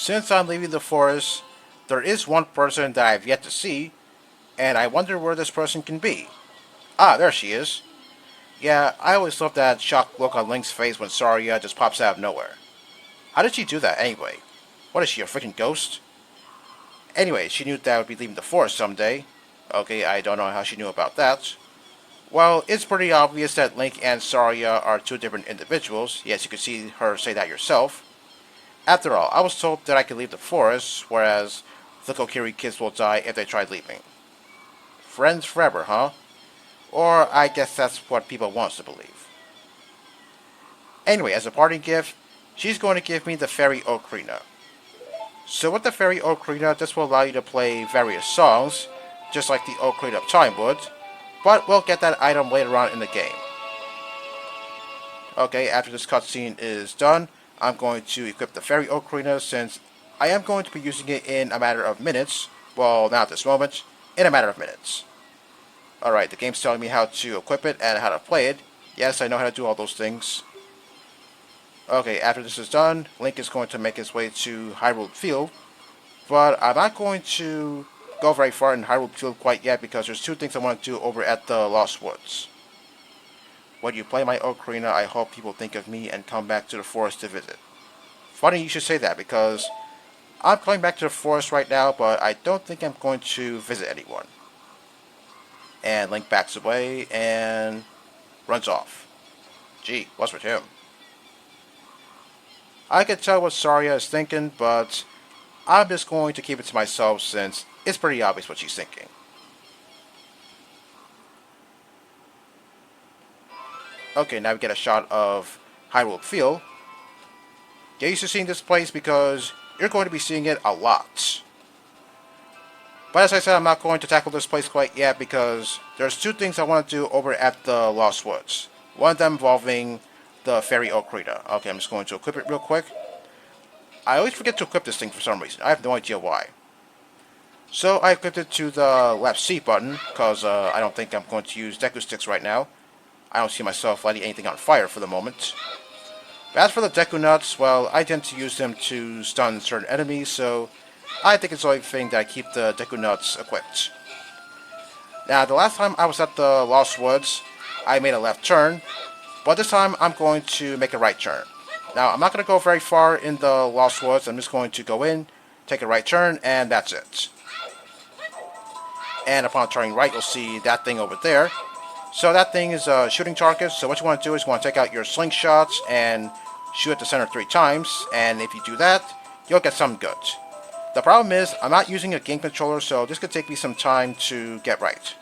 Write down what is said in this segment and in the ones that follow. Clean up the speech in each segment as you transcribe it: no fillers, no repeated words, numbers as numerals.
Since I'm leaving the forest, there is one person that I've yet to see, and I wonder where this person can be. Ah, there she is. Yeah, I always love that shocked look on Link's face when Saria just pops out of nowhere. How did she do that anyway? What is she, a freaking ghost? Anyway, she knew that I would be leaving the forest someday. Okay, I don't know how she knew about that. Well, it's pretty obvious that Link and Saria are two different individuals. Yes, you could see her say that yourself. After all, I was told that I could leave the forest, whereas the Kokiri kids will die if they try leaving. Friends forever, huh? Or I guess that's what people want us to believe. Anyway, as a parting gift, she's going to give me the Fairy Ocarina. So with the Fairy Ocarina, this will allow you to play various songs, just like the Ocarina of Time would, but we'll get that item later on in the game. Okay, after this cutscene is done, I'm going to equip the Fairy Ocarina since I am going to be using it in a matter of minutes. Well, not at this moment, in a matter of minutes. Alright, the game's telling me how to equip it and how to play it. Yes, I know how to do all those things. Okay, after this is done, Link is going to make his way to Hyrule Field, but I'm not going to go very far in Hyrule Field quite yet because there's two things I want to do over at the Lost Woods. When you play my Ocarina, I hope people think of me and come back to the forest to visit. Funny you should say that because I'm coming back to the forest right now, but I don't think I'm going to visit anyone. And Link backs away and runs off. Gee, what's with him? I can tell what Saria is thinking, but I'm just going to keep it to myself since it's pretty obvious what she's thinking. Okay, now we get a shot of Hyrule Field. Get used to seeing this place because you're going to be seeing it a lot. But as I said, I'm not going to tackle this place quite yet because there's two things I want to do over at the Lost Woods. One of them involving the Fairy Ocarina. Okay, I'm just going to equip it real quick. I always forget to equip this thing for some reason. I have no idea why. So I equipped it to the left C button because I don't think I'm going to use Deku Sticks right now. I don't see myself lighting anything on fire for the moment. But as for the Deku Nuts, well, I tend to use them to stun certain enemies, so I think it's the only thing that I keep the Deku Nuts equipped. Now, the last time I was at the Lost Woods, I made a left turn, but this time I'm going to make a right turn. Now, I'm not going to go very far in the Lost Woods. I'm just going to go in, take a right turn, and that's it. And upon turning right, you'll see that thing over there. So that thing is a shooting target, so what you want to do is you want to take out your slingshots and shoot at the center 3 times, and if you do that, you'll get something good. The problem is, I'm not using a game controller, so this could take me some time to get right.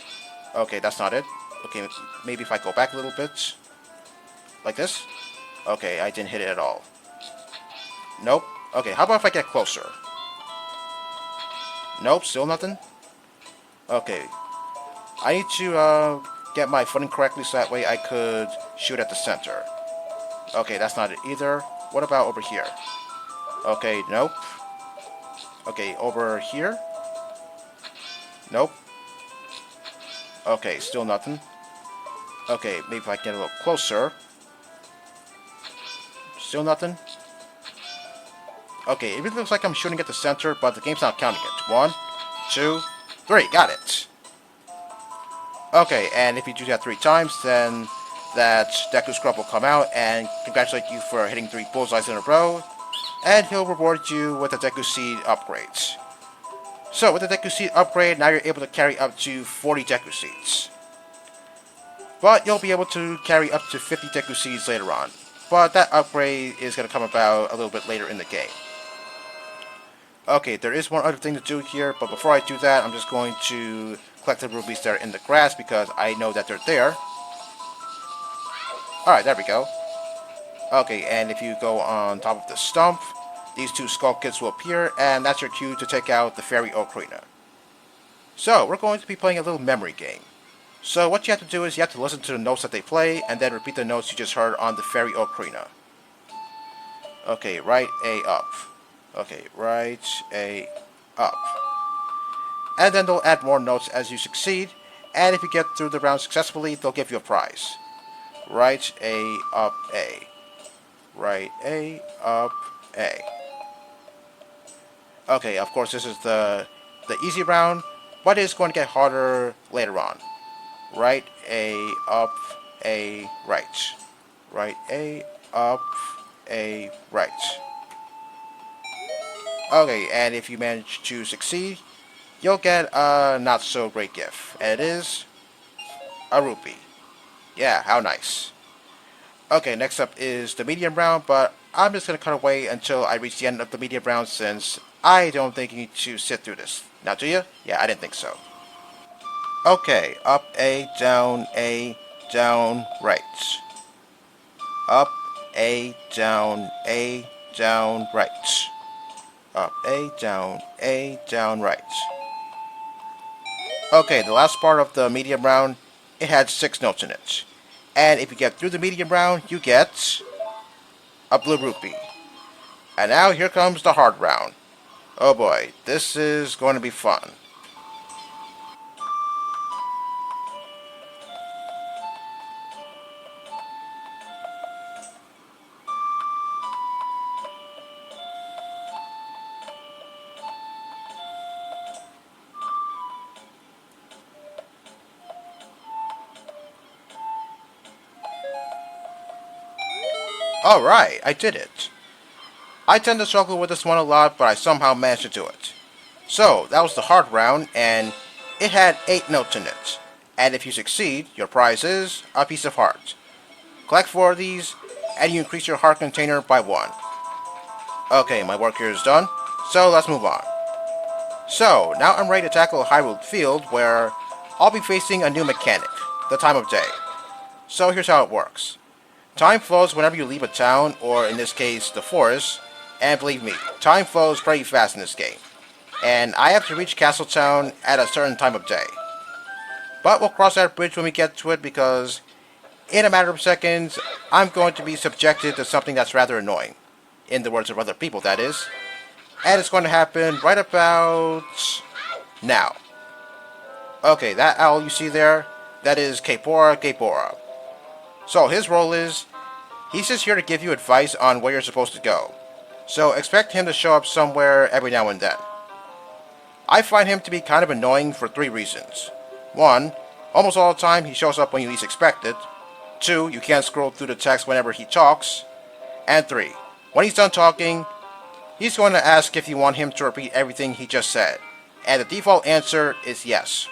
Okay, that's not it. Okay, maybe if I go back a little bit. Like this? Okay, I didn't hit it at all. Nope. Okay, how about if I get closer? Nope, still nothing? Okay. I need to get my footing correctly so that way I could shoot at the center. Okay, that's not it either. What about over here? Okay, nope. Okay, over here? Nope. Okay, still nothing. Okay, maybe if I get a little closer. Still nothing. Okay, it really looks like I'm shooting at the center, but the game's not counting it. 1, 2, 3, got it. Okay, and if you do that 3 times, then that Deku Scrub will come out and congratulate you for hitting 3 bullseyes in a row, and he'll reward you with a Deku Seed upgrade. So, with the Deku Seed upgrade, now you're able to carry up to 40 Deku Seeds. But you'll be able to carry up to 50 Deku Seeds later on. But that upgrade is going to come about a little bit later in the game. Okay, there is one other thing to do here, but before I do that, I'm just going to collect the rubies that are in the grass because I know that they're there. Alright, there we go. Okay, and if you go on top of the stump, these 2 skull kids will appear, and that's your cue to take out the Fairy Ocarina. So, we're going to be playing a little memory game. So, what you have to do is you have to listen to the notes that they play, and then repeat the notes you just heard on the Fairy Ocarina. Okay, right A up. Okay, right A up. And then they'll add more notes as you succeed, and if you get through the round successfully, they'll give you a prize. Right A up A. Right A up A. Okay, of course this is the easy round, but it's going to get harder later on. Right, A, up, A, right. Right, A, up, A, right. Okay, and if you manage to succeed, you'll get a not so great gift. And it is a rupee. Yeah, how nice. Okay, next up is the medium round, but I'm just going to cut away until I reach the end of the medium round since I don't think you need to sit through this. Now, do you? Yeah, I didn't think so. Okay, up, A, down, right. Up, A, down, right. Up, A, down, right. Okay, the last part of the medium round, it had 6 notes in it. And if you get through the medium round, you get a blue rupee. And now here comes the hard round. Oh boy, this is going to be fun. Alright, I did it. I tend to struggle with this one a lot, but I somehow managed to do it. So, that was the hard round, and it had 8 notes in it. And if you succeed, your prize is a piece of heart. Collect 4 of these, and you increase your heart container by 1. Okay, my work here is done, so let's move on. So, now I'm ready to tackle Hyrule Field, where I'll be facing a new mechanic, the time of day. So here's how it works. Time flows whenever you leave a town, or in this case, the forest, and believe me, time flows pretty fast in this game. And I have to reach Castle Town at a certain time of day. But we'll cross that bridge when we get to it because, in a matter of seconds, I'm going to be subjected to something that's rather annoying. In the words of other people, that is. And it's going to happen right about now. Okay, that owl you see there, that is kaepora-gaepora. So his role is, he's just here to give you advice on where you're supposed to go. So expect him to show up somewhere every now and then. I find him to be kind of annoying for 3 reasons. 1, almost all the time he shows up when you least expect it. 2, you can't scroll through the text whenever he talks. And 3, when he's done talking, he's going to ask if you want him to repeat everything he just said. And the default answer is yes.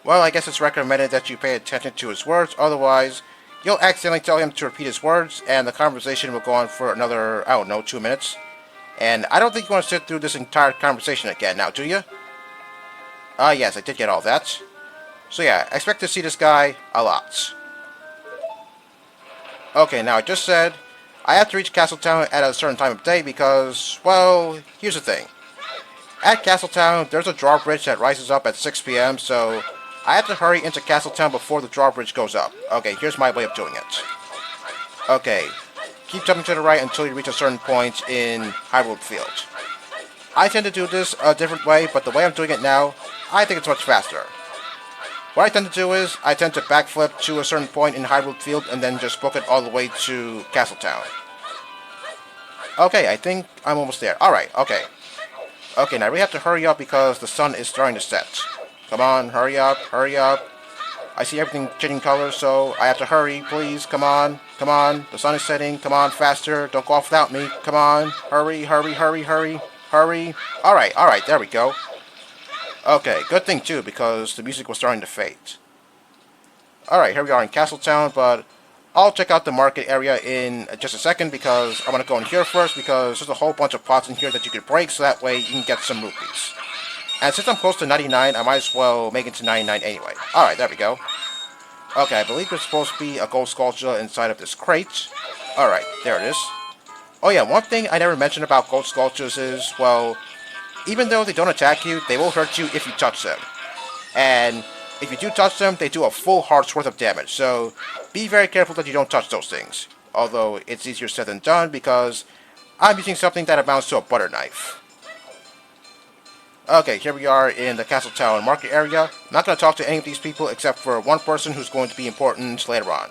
Well, I guess it's recommended that you pay attention to his words, otherwise you'll accidentally tell him to repeat his words, and the conversation will go on for another, 2 minutes. And I don't think you want to sit through this entire conversation again now, do you? Yes, I did get all that. So yeah, expect to see this guy a lot. Okay, now I just said, I have to reach Castletown at a certain time of day because, well, here's the thing. At Castletown, there's a drawbridge that rises up at 6 p.m., so I have to hurry into Castletown before the drawbridge goes up. Okay, here's my way of doing it. Okay, keep jumping to the right until you reach a certain point in Hyrule Field. I tend to do this a different way, but the way I'm doing it now, I think it's much faster. What I tend to do is, I tend to backflip to a certain point in Hyrule Field and then just book it all the way to Castletown. Okay, I think I'm almost there. Alright, okay. Okay, now we have to hurry up because the sun is starting to set. Come on, hurry up, hurry up. I see everything changing colors, so I have to hurry, please. Come on, come on. The sun is setting. Come on, faster. Don't go off without me. Come on. Hurry, hurry, hurry, hurry, hurry. Alright, there we go. Okay, good thing too, because the music was starting to fade. Alright, here we are in Castletown, but I'll check out the market area in just a second because I want to go in here first because there's a whole bunch of pots in here that you can break, so that way you can get some rupees. And since I'm close to 99, I might as well make it to 99 anyway. Alright, there we go. Okay, I believe there's supposed to be a gold sculpture inside of this crate. Alright, there it is. Oh yeah, one thing I never mentioned about gold sculptures is, well, even though they don't attack you, they will hurt you if you touch them. And if you do touch them, they do a full heart's worth of damage, so be very careful that you don't touch those things. Although, it's easier said than done because I'm using something that amounts to a butter knife. Okay, here we are in the Castletown market area. I'm not going to talk to any of these people except for one person who's going to be important later on.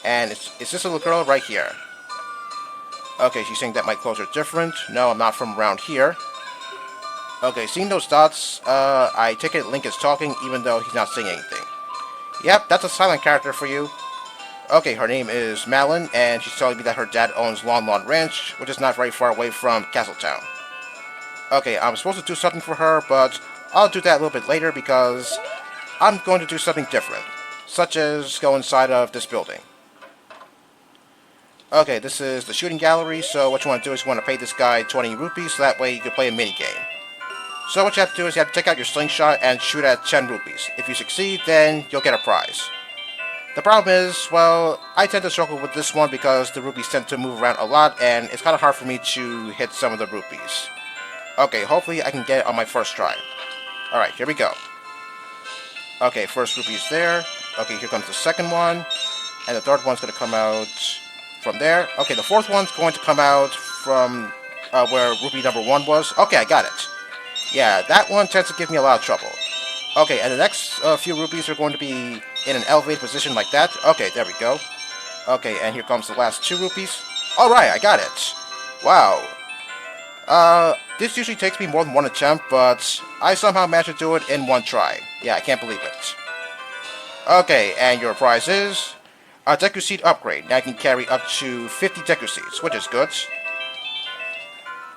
And it's this little girl right here. Okay, she's saying that my clothes are different. No, I'm not from around here. Okay, seeing those dots, I take it Link is talking even though he's not saying anything. Yep, that's a silent character for you. Okay, her name is Malin, and she's telling me that her dad owns Lon Lon Ranch, which is not very far away from Castletown. Okay, I'm supposed to do something for her, but I'll do that a little bit later because I'm going to do something different, such as go inside of this building. Okay, this is the shooting gallery, so what you want to do is you want to pay this guy 20 rupees, so that way you can play a mini game. So what you have to do is you have to take out your slingshot and shoot at 10 rupees. If you succeed, then you'll get a prize. The problem is, well, I tend to struggle with this one because the rupees tend to move around a lot, and it's kind of hard for me to hit some of the rupees. Okay, hopefully I can get it on my first try. Alright, here we go. Okay, first rupee is there. Okay, here comes the second one. And the third one's going to come out from there. Okay, the fourth one's going to come out from where rupee number 1 was. Okay, I got it. Yeah, that one tends to give me a lot of trouble. Okay, and the next few rupees are going to be in an elevated position like that. Okay, there we go. Okay, and here comes the last 2 rupees. Alright, I got it. Wow. This usually takes me more than one attempt, but I somehow managed to do it in one try. Yeah, I can't believe it. Okay, and your prize is a Deku Seed upgrade. Now you can carry up to 50 Deku Seeds, which is good.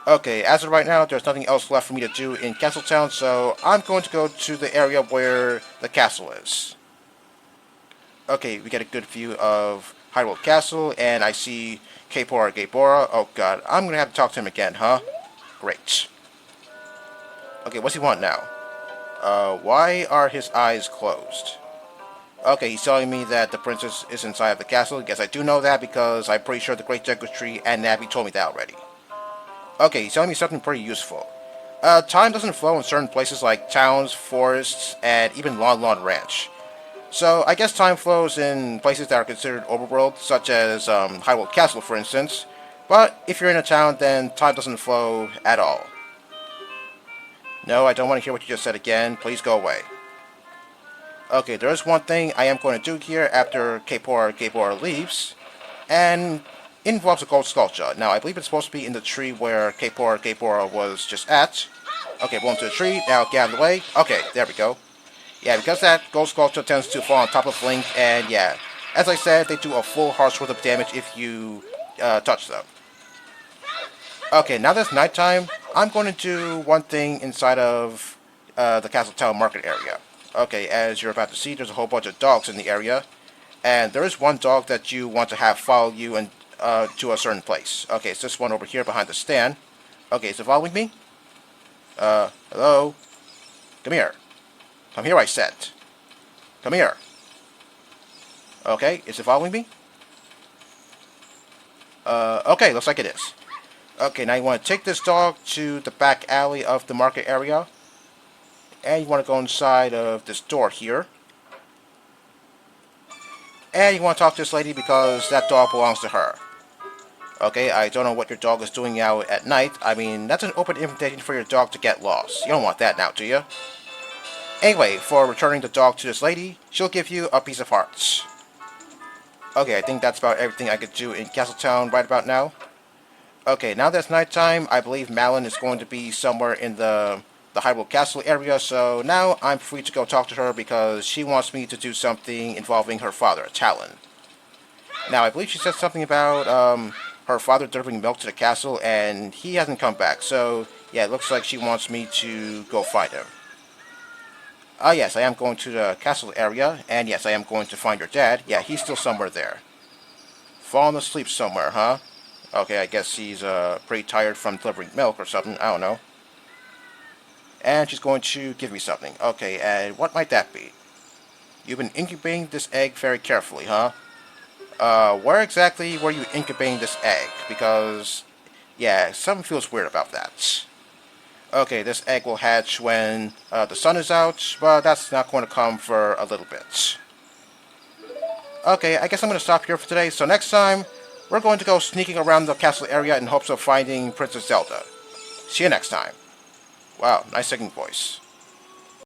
Okay, as of right now, there's nothing else left for me to do in Castletown, so I'm going to go to the area where the castle is. Okay, we get a good view of Hyrule Castle, and I see kaepora-gaepora. Oh god, I'm gonna have to talk to him again, huh? Great. Okay, what's he want now? Why are his eyes closed? Okay, he's telling me that the princess is inside of the castle. Yes, I do know that because I'm pretty sure the Great Deku Tree and Navi told me that already. Okay, he's telling me something pretty useful. Time doesn't flow in certain places like towns, forests, and even Lon Lon Ranch. So, I guess time flows in places that are considered overworld, such as Hyrule Castle, for instance. But if you're in a town, then time doesn't flow at all. No, I don't want to hear what you just said again. Please go away. Okay, there is one thing I am going to do here after kaepora-gaepora leaves, and it involves a gold sculpture. Now, I believe it's supposed to be in the tree where kaepora-gaepora was just at. Okay, blow into the tree. Now, get out of the way. Okay, there we go. Yeah, because that gold sculpture tends to fall on top of Link, and yeah, as I said, they do a full heart's worth of damage if you touch them. Okay, now that it's nighttime, I'm going to do one thing inside of the Castletown market area. Okay, as you're about to see, there's a whole bunch of dogs in the area, and there is one dog that you want to have follow you and to a certain place. Okay, it's this one over here behind the stand. Okay, is it following me? Hello? Come here. Come here, I said. Come here. Okay, is it following me? Okay, looks like it is. Okay, now you want to take this dog to the back alley of the market area. And you want to go inside of this door here. And you want to talk to this lady because that dog belongs to her. Okay, I don't know what your dog is doing out at night. I mean, that's an open invitation for your dog to get lost. You don't want that now, do you? Anyway, for returning the dog to this lady, she'll give you a piece of hearts. Okay, I think that's about everything I could do in Castletown right about now. Okay, now that it's nighttime, I believe Malin is going to be somewhere in the Hyrule Castle area, so now I'm free to go talk to her because she wants me to do something involving her father, Talon. Now, I believe she said something about her father delivering milk to the castle, and he hasn't come back, so yeah, it looks like she wants me to go find him. Yes, I am going to the castle area, and yes, I am going to find your dad. Yeah, he's still somewhere there. Fallen asleep somewhere, huh? Okay, I guess he's pretty tired from delivering milk or something, I don't know. And she's going to give me something. Okay, and what might that be? You've been incubating this egg very carefully, huh? Where exactly were you incubating this egg? Because, yeah, something feels weird about that. Okay, this egg will hatch when the sun is out, but that's not going to come for a little bit. Okay, I guess I'm going to stop here for today, so next time, we're going to go sneaking around the castle area in hopes of finding Princess Zelda. See you next time. Wow, nice singing voice.